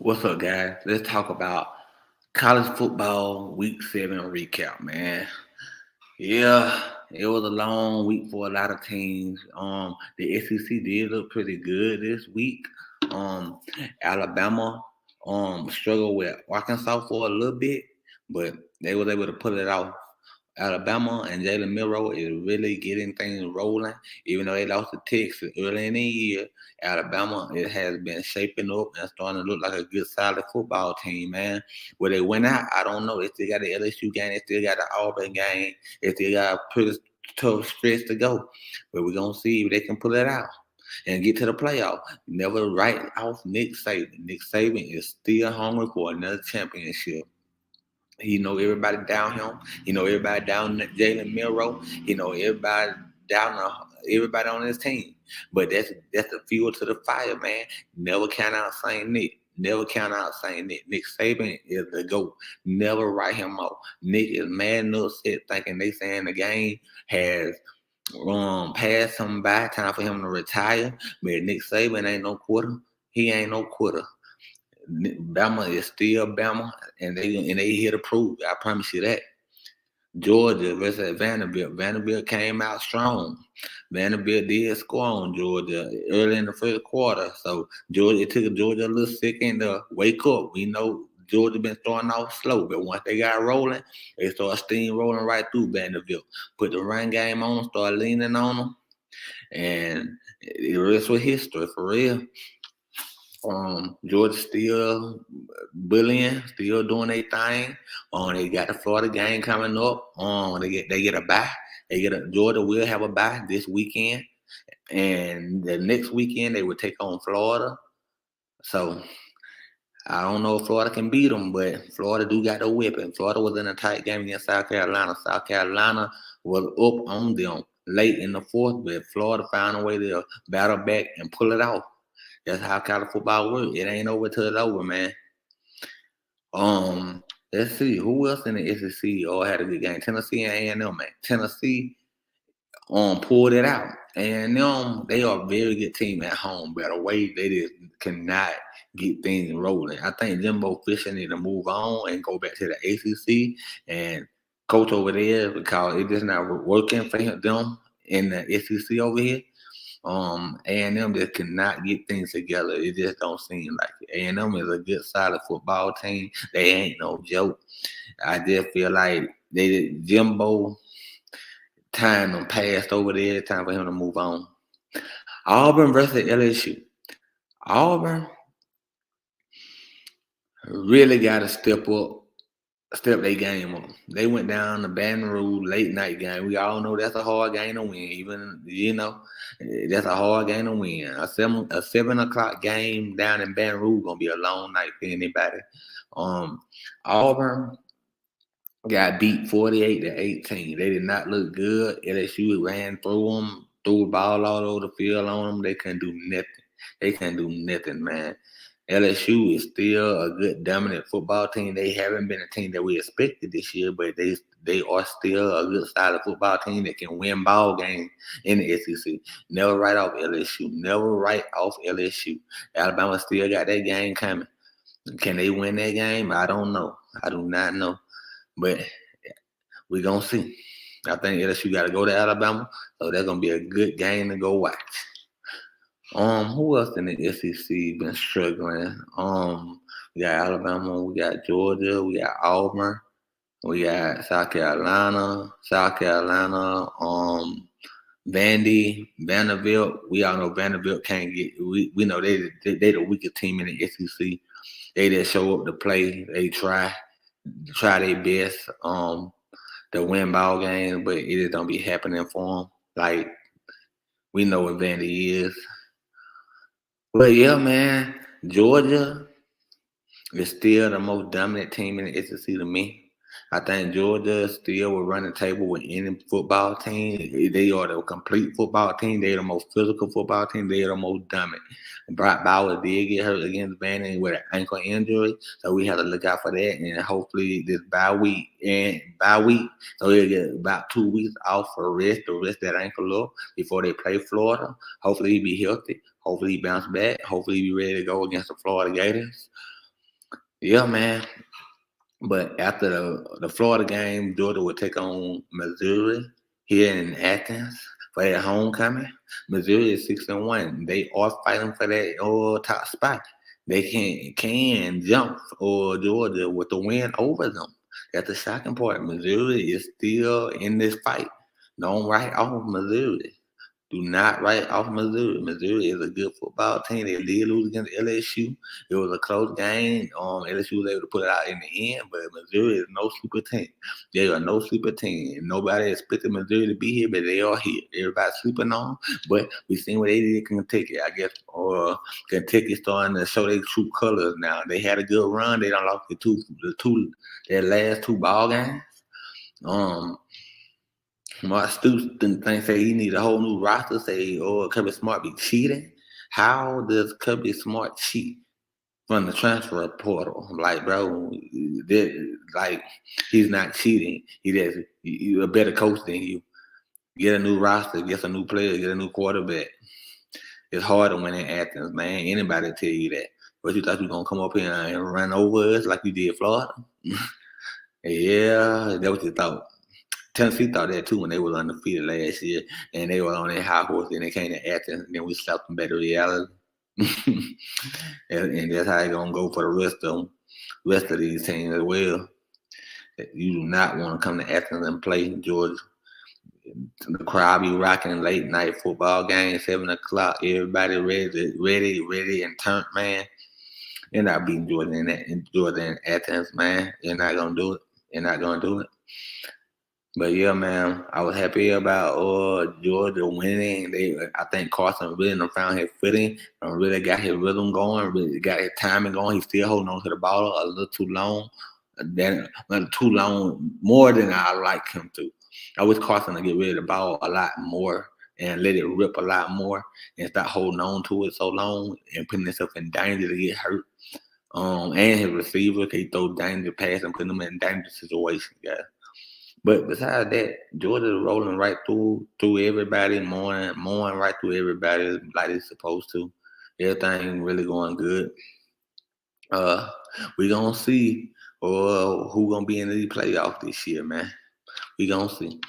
What's up, guys? Let's talk about college football week 7 recap, man. Yeah, it was a long week for a lot of teams. The SEC did look pretty good this week. Um, Alabama struggled with Arkansas for a little bit, but they was able to pull it off. Alabama and Jalen Milroe is really getting things rolling. Even though they lost to Texas early in the year, Alabama it has been shaping up and starting to look like a good solid football team, man. Where they went out, I don't know. They still got the LSU game, they still got the Auburn game, they still got a pretty tough stretch to go. But we're gonna see if they can pull it out and get to the playoff. Never write off Nick Saban. Nick Saban is still hungry for another championship. He know everybody down him. He know everybody down Jalen Milroe. He know everybody down everybody on his team. But that's the fuel to the fire, man. Never count out Saint Nick. Never count out Saint Nick. Nick Saban is the GOAT. Never write him off. Nick is mad and upset thinking they saying the game has passed him by. Time for him to retire. But Nick Saban ain't no quitter. He ain't no quitter. Bama is still Bama, and they here to prove. I promise you that. Georgia versus Vanderbilt. Vanderbilt came out strong. Vanderbilt did score on Georgia early in the first quarter, so Georgia it took Georgia a little second to wake up. We know Georgia been starting off slow, but once they got rolling, they started steamrolling right through Vanderbilt. Put the run game on them, started leaning on them, and the rest was history for real. Georgia still bullying, still doing their thing. They got the Florida game coming up. They get a bye. Georgia will have a bye this weekend, and the next weekend they will take on Florida. So I don't know if Florida can beat them, but Florida do got the whipping. Florida was in a tight game against South Carolina. South Carolina was up on them late in the fourth, but Florida found a way to battle back and pull it off. That's how college football works. It ain't over till it's over, man. Let's see who else in the SEC all had a good game. Tennessee and A&M, man. Tennessee pulled it out. A&M, they are a very good team at home, but the way they just cannot get things rolling. I think Jimbo Fisher need to move on and go back to the ACC and coach over there because it's just not working for them in the SEC over here. A&M just cannot get things together. It just don't seem like it. A&M is a good, solid football team. They ain't no joke. I just feel like Jimbo time them passed over there. Time for him to move on. Auburn versus LSU. Auburn really got to step their game up. They went down to Baton Rouge late night game. We all know that's a hard game to win. Even that's a hard game to win. A 7 o'clock game down in Baton Rouge gonna be a long night for anybody. Auburn got beat 48-18. They did not look good. LSU ran through them, threw the ball all over the field on them. They couldn't do nothing. They couldn't do nothing, man. LSU is still a good dominant football team. They haven't been a team that we expected this year, but they are still a good solid football team that can win ball games in the SEC. Never write off LSU. Never write off LSU. Alabama still got that game coming. Can they win that game? I don't know. I do not know. But we're going to see. I think LSU got to go to Alabama, so that's going to be a good game to go watch. Who else in the SEC been struggling? We got Alabama, we got Georgia, we got Auburn, we got South Carolina, Vanderbilt. We all know Vanderbilt can't get. We know they the weakest team in the SEC. They just show up to play. They try their best to win ball games, but it just don't be happening for them. Like we know what Vandy is. But yeah, man, Georgia is still the most dominant team in the SEC to me. I think Georgia still will run the table with any football team. They are the complete football team. They're the most physical football team. They are the most dominant. Brock Bowers did get hurt against Vandy with an ankle injury, so we have to look out for that. And hopefully this bye week, so he'll get about 2 weeks off for rest to rest that ankle up before they play Florida. Hopefully he be healthy. Hopefully he bounce back. Hopefully he be ready to go against the Florida Gators. Yeah, man. But after the Florida game, Georgia will take on Missouri here in Athens for their homecoming. Missouri is 6-1. They are fighting for that top spot. They can jump for Georgia with the win over them. That's the shocking part. Missouri is still in this fight. Don't write off Missouri. Do not write off Missouri. Missouri is a good football team. They did lose against LSU. It was a close game. LSU was able to put it out in the end, but Missouri is no sleeper team. They are no sleeper team. Nobody expected Missouri to be here, but they are here. Everybody sleeping on 'em, but we seen what they did in Kentucky. I guess Kentucky starting to show their true colors now. They had a good run. They don't lost their last two ball games. Um, Mark Stoops didn't think say he need a whole new roster. Say, Kirby Smart be cheating. How does Kirby Smart cheat from the transfer portal? Like, bro, like he's not cheating. He just you a better coach than you. Get a new roster, get a new player, get a new quarterback. It's hard to win in Athens, man. Anybody tell you that? But you thought you gonna come up here and run over us like you did Florida? Yeah, that what you thought. Tennessee thought that too when they was undefeated last year, and they were on their high horse. Then they came to Athens, and then we slapped them back to reality. and that's how it's gonna go for the rest of these teams as well. You do not want to come to Athens and play Georgia. The crowd be rocking late night football game, 7 o'clock. Everybody ready and turned, man. You're not beating Georgia in Athens, man. You're not gonna do it. You're not gonna do it. But yeah, man, I was happy about Georgia winning. I think Carson really done found his footing and really got his rhythm going, really got his timing going. He's still holding on to the ball a little too long, too long, more than I like him to. I wish Carson to get rid of the ball a lot more and let it rip a lot more and stop holding on to it so long and putting himself in danger to get hurt. And his receiver, he throw danger pass and put them in danger situations, guys. But besides that, Georgia's rolling right through everybody, mowing right through everybody like it's supposed to. Everything really going good. Uh, we gonna see who gonna be in the playoff this year, man. We gonna see.